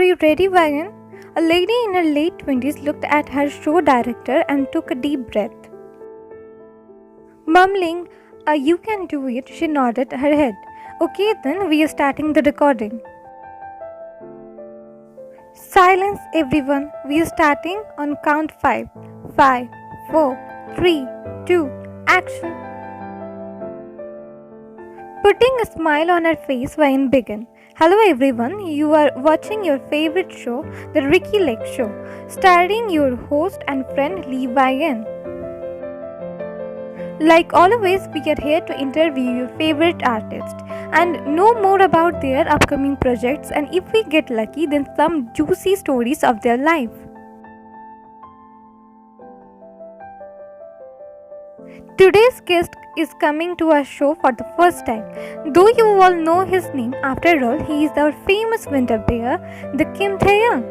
you ready, Vagan? A lady in her late 20s looked at her show director and took a deep breath. Mumbling, you can do it, she nodded her head. Okay then, we are starting the recording. Silence everyone, we are starting on count 5. 5, 4, 3, 2, action. Putting a smile on her face, Vayan began. Hello everyone, you are watching your favorite show, The Ricky Lake Show, starring your host and friend Lee Vayan. Like always, we are here to interview your favorite artists and know more about their upcoming projects, and if we get lucky, then some juicy stories of their life. Today's guest is coming to our show for the first time. Though you all know his name, after all, he is our famous winter bear, the Taehyung.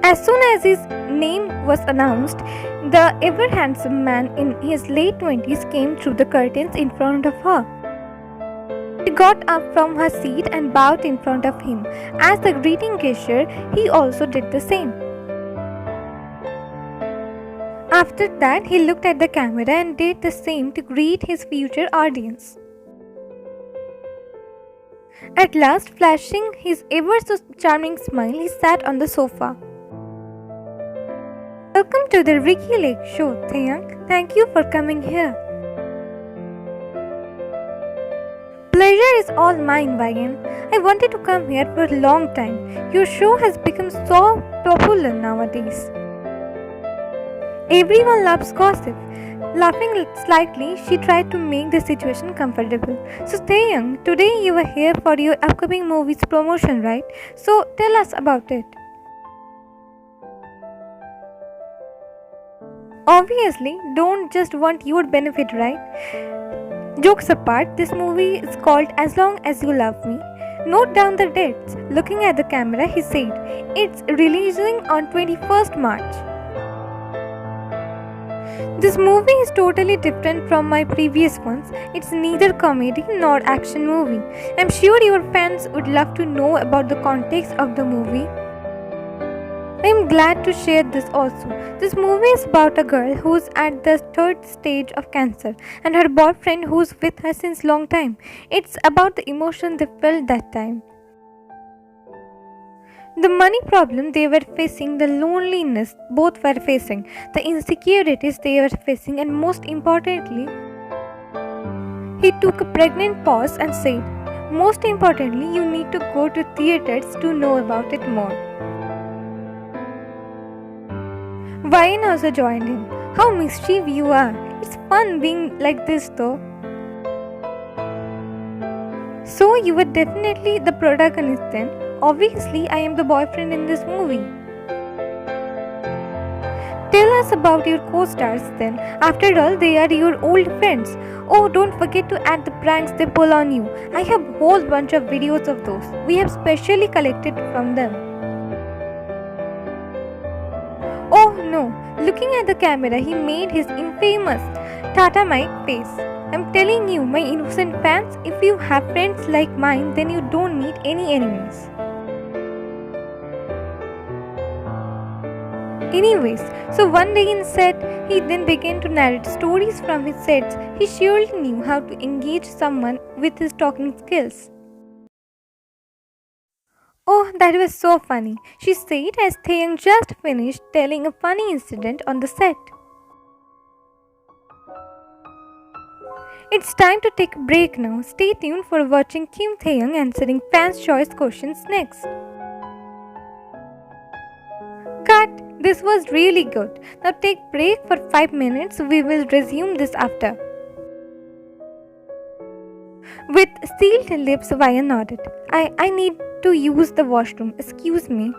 As soon as his name was announced, the ever handsome man in his late 20s came through the curtains in front of her. She got up from her seat and bowed in front of him. As the greeting gesture, he also did the same. After that, he looked at the camera and did the same to greet his future audience. At last, flashing his ever so charming smile, he sat on the sofa. Welcome to the Ricky Lake Show, Taehyung. Thank you for coming here. Pleasure is all mine, Vayan. I wanted to come here for a long time. Your show has become so popular nowadays. Everyone loves gossip. Laughing slightly, she tried to make the situation comfortable. So Taehyung, today you are here for your upcoming movie's promotion, right? So tell us about it. Obviously, don't just want your benefit, right? Jokes apart, this movie is called As Long As You Love Me. Note down the dates. Looking at the camera, he said, it's releasing on 21st March. This movie is totally different from my previous ones. It's neither comedy nor action movie. I'm sure your fans would love to know about the context of the movie. I'm glad to share this also. This movie is about a girl who's at the third stage of cancer and her boyfriend who's with her since long time. It's about the emotion they felt that time. The money problem they were facing, the loneliness both were facing, the insecurities they were facing, and most importantly, he took a pregnant pause and said, most importantly, you need to go to theaters to know about it more. Vayan also joined in. How mischievous you are. It's fun being like this though. So you were definitely the protagonist then. Obviously, I am the boyfriend in this movie. Tell us about your co-stars then. After all, they are your old friends. Oh, don't forget to add the pranks they pull on you. I have a whole bunch of videos of those. We have specially collected from them. Oh no, looking at the camera, he made his infamous Tata Mike face. I'm telling you, my innocent fans, if you have friends like mine, then you don't need any enemies. Anyways, so one day in set, he then began to narrate stories from his sets. He surely knew how to engage someone with his talking skills. Oh, that was so funny, she said as Taehyung just finished telling a funny incident on the set. It's time to take a break now. Stay tuned for watching Taehyung answering fans' choice questions next. Cut! This was really good. Now take break for 5 minutes. We will resume this after. With sealed lips, Vayan nodded. I need to use the washroom. Excuse me.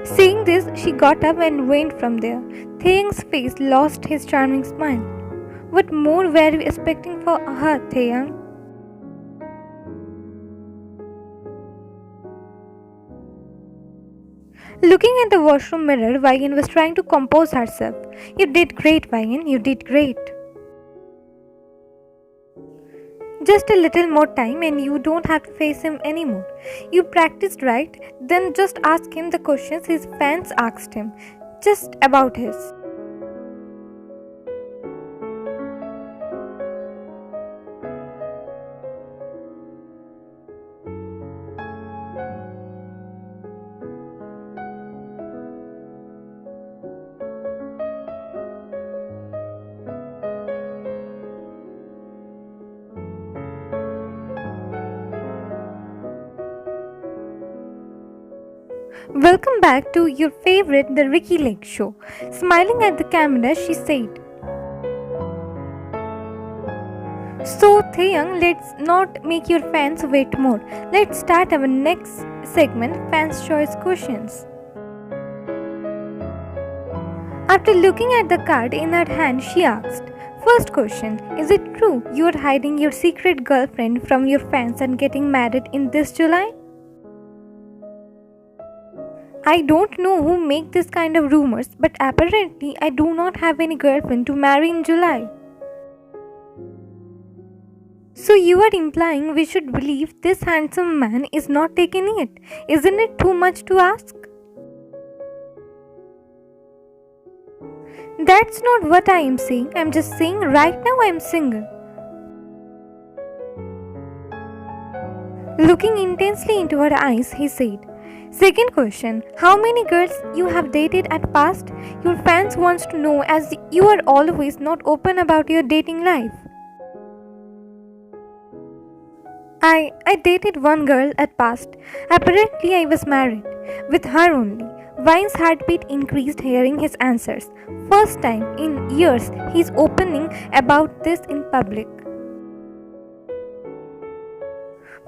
Saying this, she got up and went from there. Taehyung's face lost his charming smile. What more were you expecting for her, Taehyung? Looking at the washroom mirror, Vayan was trying to compose herself. You did great, Vayan. You did great. Just a little more time and you don't have to face him anymore. You practiced right, then just ask him the questions his fans asked him. Just about his. Welcome back to your favorite, The Ricky Lake Show. Smiling at the camera, she said, "So, Taehyung, let's not make your fans wait more. Let's start our next segment, Fans' Choice Questions." After looking at the card in her hand, she asked, "First question, is it true you are hiding your secret girlfriend from your fans and getting married in this July?" I don't know who make this kind of rumors, but apparently I do not have any girlfriend to marry in July. So you are implying we should believe this handsome man is not taking it. Isn't it too much to ask? That's not what I am saying. I'm just saying right now I'm single. Looking intensely into her eyes, he said, "Second question, how many girls you have dated at past? Your fans wants to know as you are always not open about your dating life." I dated one girl at past. Apparently I was married. With her only. Vine's heartbeat increased hearing his answers. First time in years he's opening about this in public.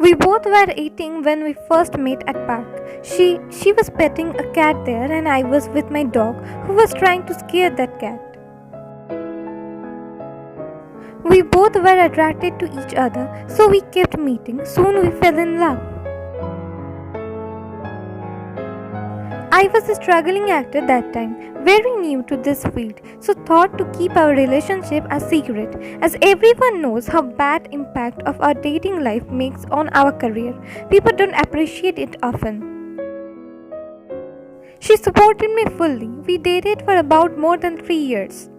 We both were eating when we first met at park. She was petting a cat there and I was with my dog who was trying to scare that cat. We both were attracted to each other, so we kept meeting. Soon we fell in love. I was a struggling actor that time, very new to this field, so thought to keep our relationship a secret, as everyone knows how bad impact of our dating life makes on our career. People don't appreciate it often. She supported me fully. We dated for about more than 3 years.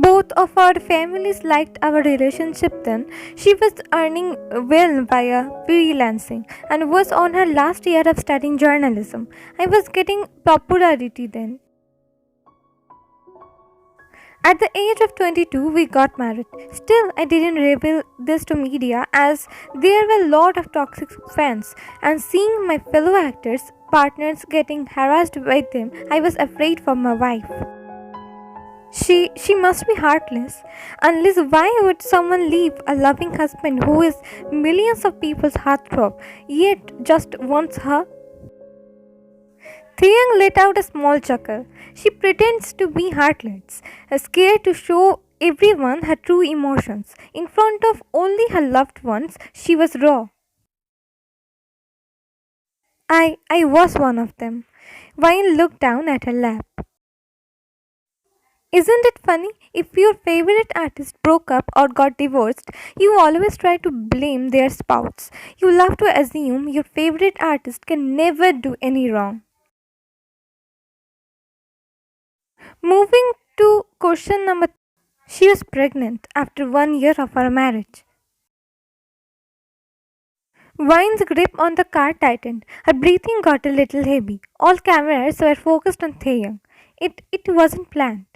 Both of our families liked our relationship then. She was earning well via freelancing and was on her last year of studying journalism. I was getting popularity then. At the age of 22, we got married. Still, I didn't reveal this to media as there were a lot of toxic fans, and seeing my fellow actors' partners getting harassed by them, I was afraid for my wife. She must be heartless. Unless why would someone leave a loving husband who is millions of people's heartthrob, yet just wants her? Taehyung let out a small chuckle. She pretends to be heartless, scared to show everyone her true emotions. In front of only her loved ones, she was raw. I was one of them. Vine looked down at her lap. Isn't it funny? If your favorite artist broke up or got divorced, you always try to blame their spouse. You love to assume your favorite artist can never do any wrong. Moving to question number 3. She was pregnant after 1 year of her marriage. Vine's grip on the car tightened. Her breathing got a little heavy. All cameras were focused on Taehyung. It wasn't planned.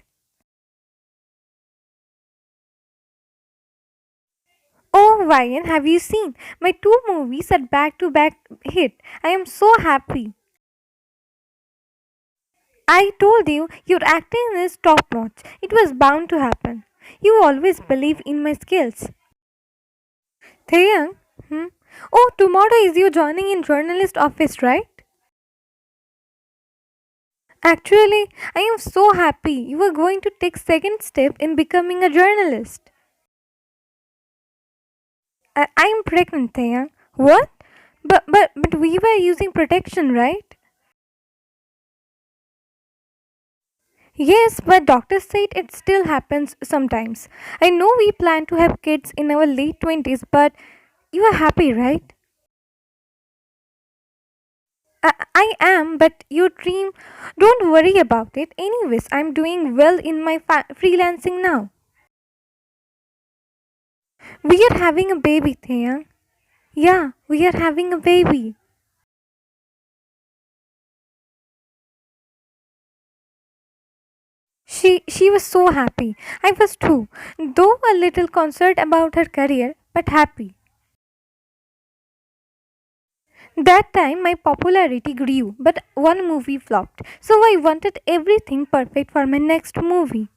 Oh, Ryan, have you seen? My 2 movies are back to back hit. I am so happy. I told you your acting is top notch. It was bound to happen. You always believe in my skills. Taeyang? Hmm? Oh, tomorrow is you joining in journalist office, right? Actually, I am so happy you are going to take second step in becoming a journalist. I am pregnant, Taeyang. What? But we were using protection, right? Yes, but doctors said it still happens sometimes. I know we plan to have kids in our late 20s, but you are happy, right? I am, but your dream, don't worry about it. Anyways, I'm doing well in my freelancing now. We are having a baby, Thea. Yeah, we are having a baby. She was so happy. I was too, though a little concerned about her career, but happy. That time my popularity grew, but one movie flopped, so I wanted everything perfect for my next movie.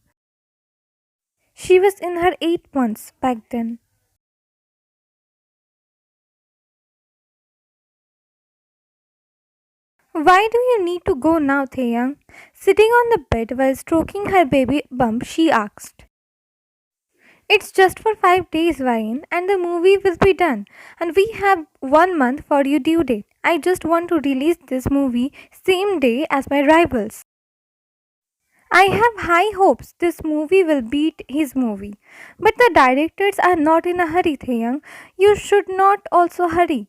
She was in her 8 months back then. Why do you need to go now, Taehyung? Sitting on the bed while stroking her baby bump, she asked. It's just for 5 days, Ryan, and the movie will be done. And we have 1 month for your due date. I just want to release this movie same day as my rivals. I have high hopes this movie will beat his movie. But the directors are not in a hurry, Taeyang. You should not also hurry.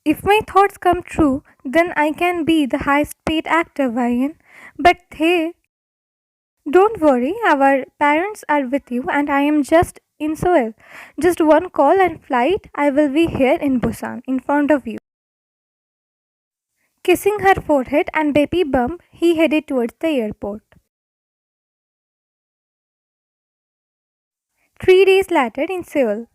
If my thoughts come true, then I can be the highest paid actor, Ryan. But hey, don't worry, our parents are with you and I am just in Seoul. Just one call and flight, I will be here in Busan, in front of you. Kissing her forehead and baby bump, he headed towards the airport. 3 days later in Seoul.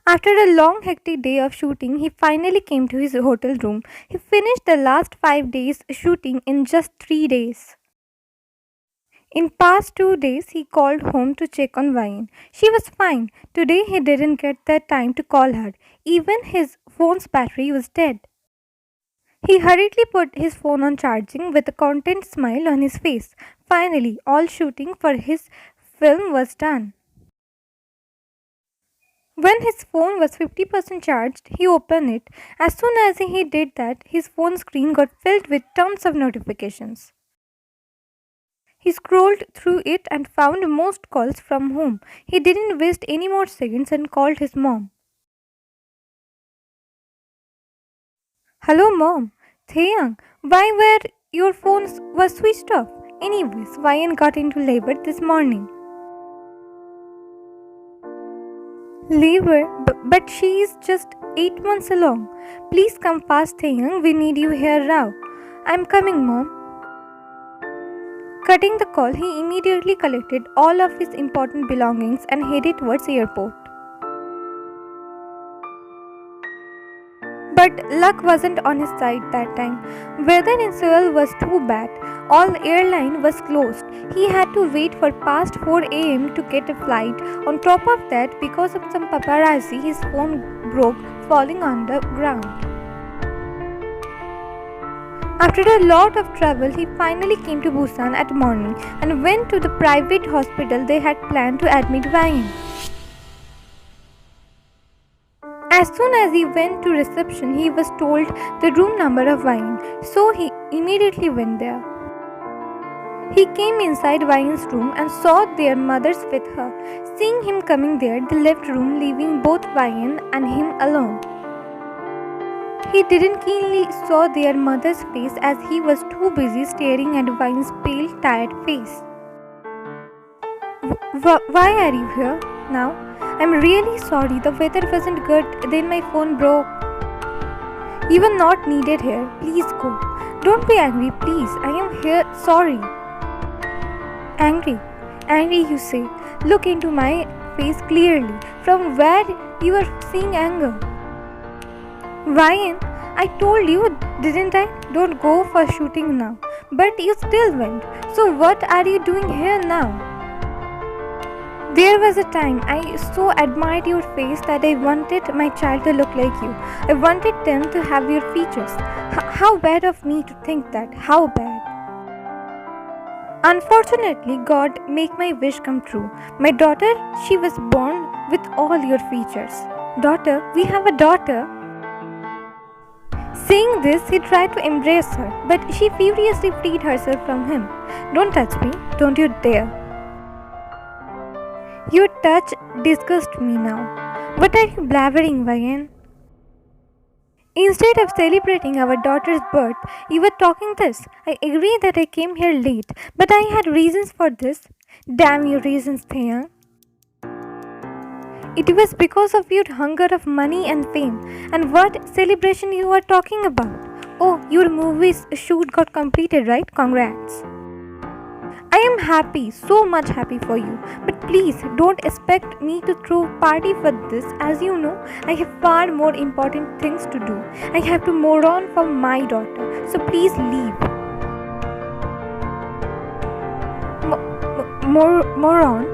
After a long hectic day of shooting, he finally came to his hotel room. He finished the last 5 days shooting in just 3 days. In past 2 days, he called home to check on Vine. She was fine. Today he didn't get the time to call her. Even his phone's battery was dead. He hurriedly put his phone on charging with a content smile on his face. Finally, all shooting for his film was done. When his phone was 50% charged, he opened it. As soon as he did that, his phone screen got filled with tons of notifications. He scrolled through it and found most calls from home. He didn't waste any more seconds and called his mom. Hello, mom. Taeyang, why were your phones was switched off? Anyways, Ryan got into labor this morning. Labor, but she is just 8 months along. Please come fast, Taeyang. We need you here now. I'm coming, mom. Cutting the call, he immediately collected all of his important belongings and headed towards the airport. But luck wasn't on his side that time. Weather in Seoul was too bad. All airline was closed. He had to wait for past 4 a.m. to get a flight. On top of that, because of some paparazzi, his phone broke, falling on the ground. After a lot of travel, he finally came to Busan at morning and went to the private hospital they had planned to admit Ryan. As soon as he went to reception, he was told the room number of Ryan, so he immediately went there. He came inside Ryan's room and saw their mothers with her. Seeing him coming there, they left room, leaving both Ryan and him alone. He didn't keenly saw their mother's face as he was too busy staring at Ryan's pale, tired face. Why are you here now? I'm really sorry, the weather wasn't good, then my phone broke. You are not needed here. Please go. Don't be angry, please. I am here. Sorry. Angry? Angry, you say. Look into my face clearly. From where you are seeing anger? Ryan, I told you, didn't I? Don't go for shooting now. But you still went. So what are you doing here now? There was a time I so admired your face that I wanted my child to look like you. I wanted them to have your features. How bad of me to think that. How bad. Unfortunately, God make my wish come true. My daughter, she was born with all your features. Daughter, we have a daughter. Saying this, he tried to embrace her, but she furiously freed herself from him. Don't touch me, don't you dare. Your touch disgusts me now. What are you blabbering, Vayan? Instead of celebrating our daughter's birth, you were talking this. I agree that I came here late, but I had reasons for this. Damn your reasons, Taehyung. It was because of your hunger of money and fame. And what celebration you are talking about? Oh, your movie's shoot got completed, right? Congrats. I am happy, so much happy for you. But please don't expect me to throw a party for this. As you know, I have far more important things to do. I have to moron for my daughter. So please leave. Moron?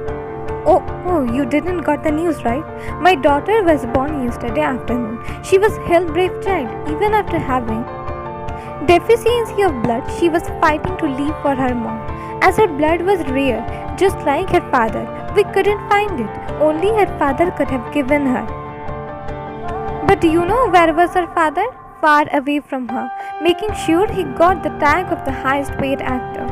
Oh, you didn't got the news, right? My daughter was born yesterday afternoon. She was hell brave child, even after having deficiency of blood. She was fighting to leave for her mom, as her blood was rare, just like her father. We couldn't find it. Only her father could have given her. But do you know where was her father? Far away from her, making sure he got the tag of the highest paid actor.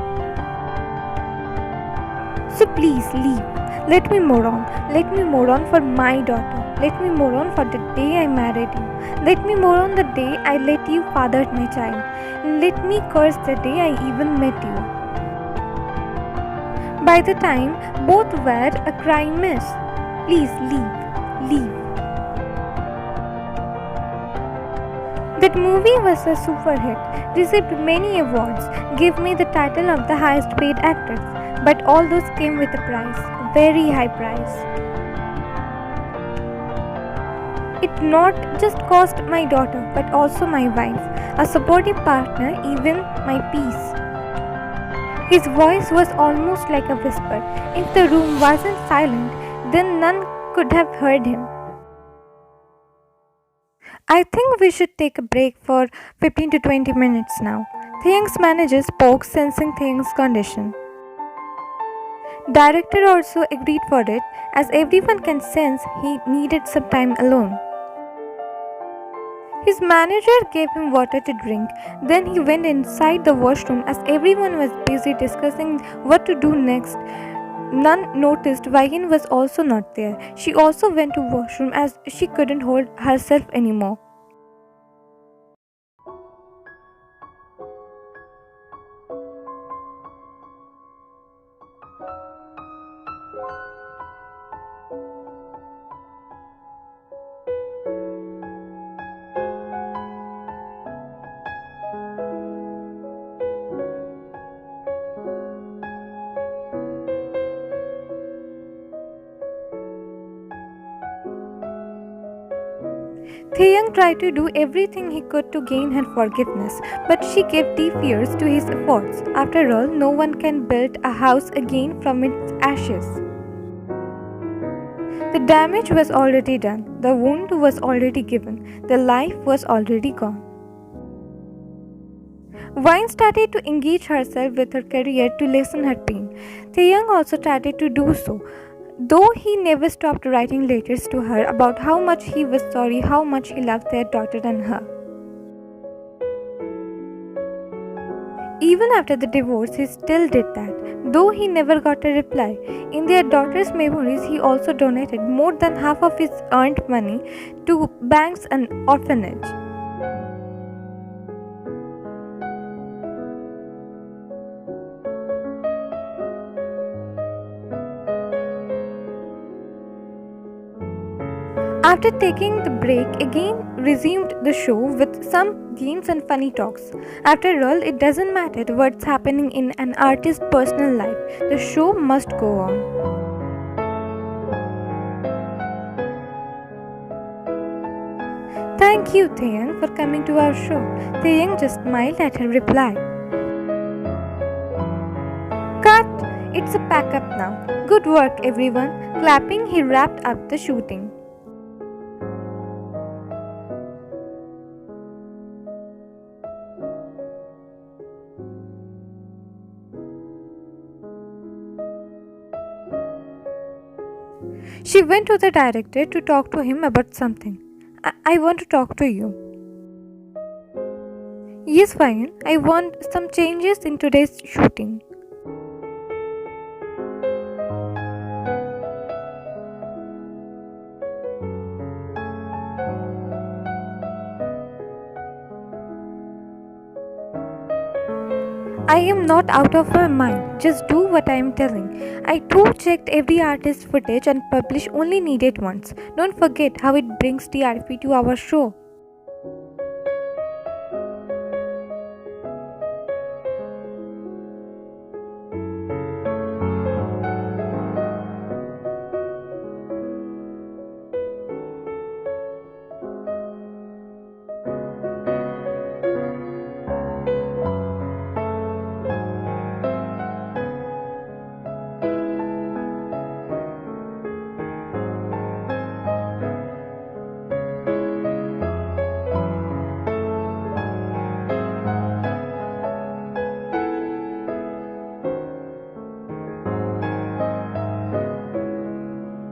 So please leave. Let me moron. Let me moron for my daughter. Let me moron for the day I married you. Let me moron the day I let you father my child. Let me curse the day I even met you. By the time both were a crime mess. Please leave. Leave. That movie was a super hit, received many awards, gave me the title of the highest paid actress. But all those came with a price, a very high price. It not just cost my daughter, but also my wife, a supportive partner, even my peace. His voice was almost like a whisper. If the room wasn't silent, then none could have heard him. I think we should take a break for 15 to 20 minutes now. Taehyung's manager spoke, sensing Taehyung's condition. Director also agreed for it, as everyone can sense he needed some time alone. His manager gave him water to drink. Then he went inside the washroom as everyone was busy discussing what to do next. None noticed Vayan was also not there. She also went to washroom as she couldn't hold herself anymore. Taehyung tried to do everything he could to gain her forgiveness, but she gave deaf ears to his efforts. After all, no one can build a house again from its ashes. The damage was already done, the wound was already given, the life was already gone. Vine started to engage herself with her career to lessen her pain. Taehyung also started to do so, though he never stopped writing letters to her about how much he was sorry, how much he loved their daughter and her. Even after the divorce, he still did that, though he never got a reply. In their daughter's memories, he also donated more than half of his earned money to banks and orphanage. After taking the break, again resumed the show with some games and funny talks. After all, it doesn't matter what's happening in an artist's personal life, the show must go on. Thank you, Taehyung, for coming to our show. Taehyung just smiled at her reply. Cut! It's a pack up now. Good work, everyone. Clapping, he wrapped up the shooting. She went to the director to talk to him about something. I want to talk to you. Yes, fine. I want some changes in today's shooting. I am not out of my mind. Just do what I am telling. I too checked every artist's footage and published only needed ones. Don't forget how it brings TRP to our show.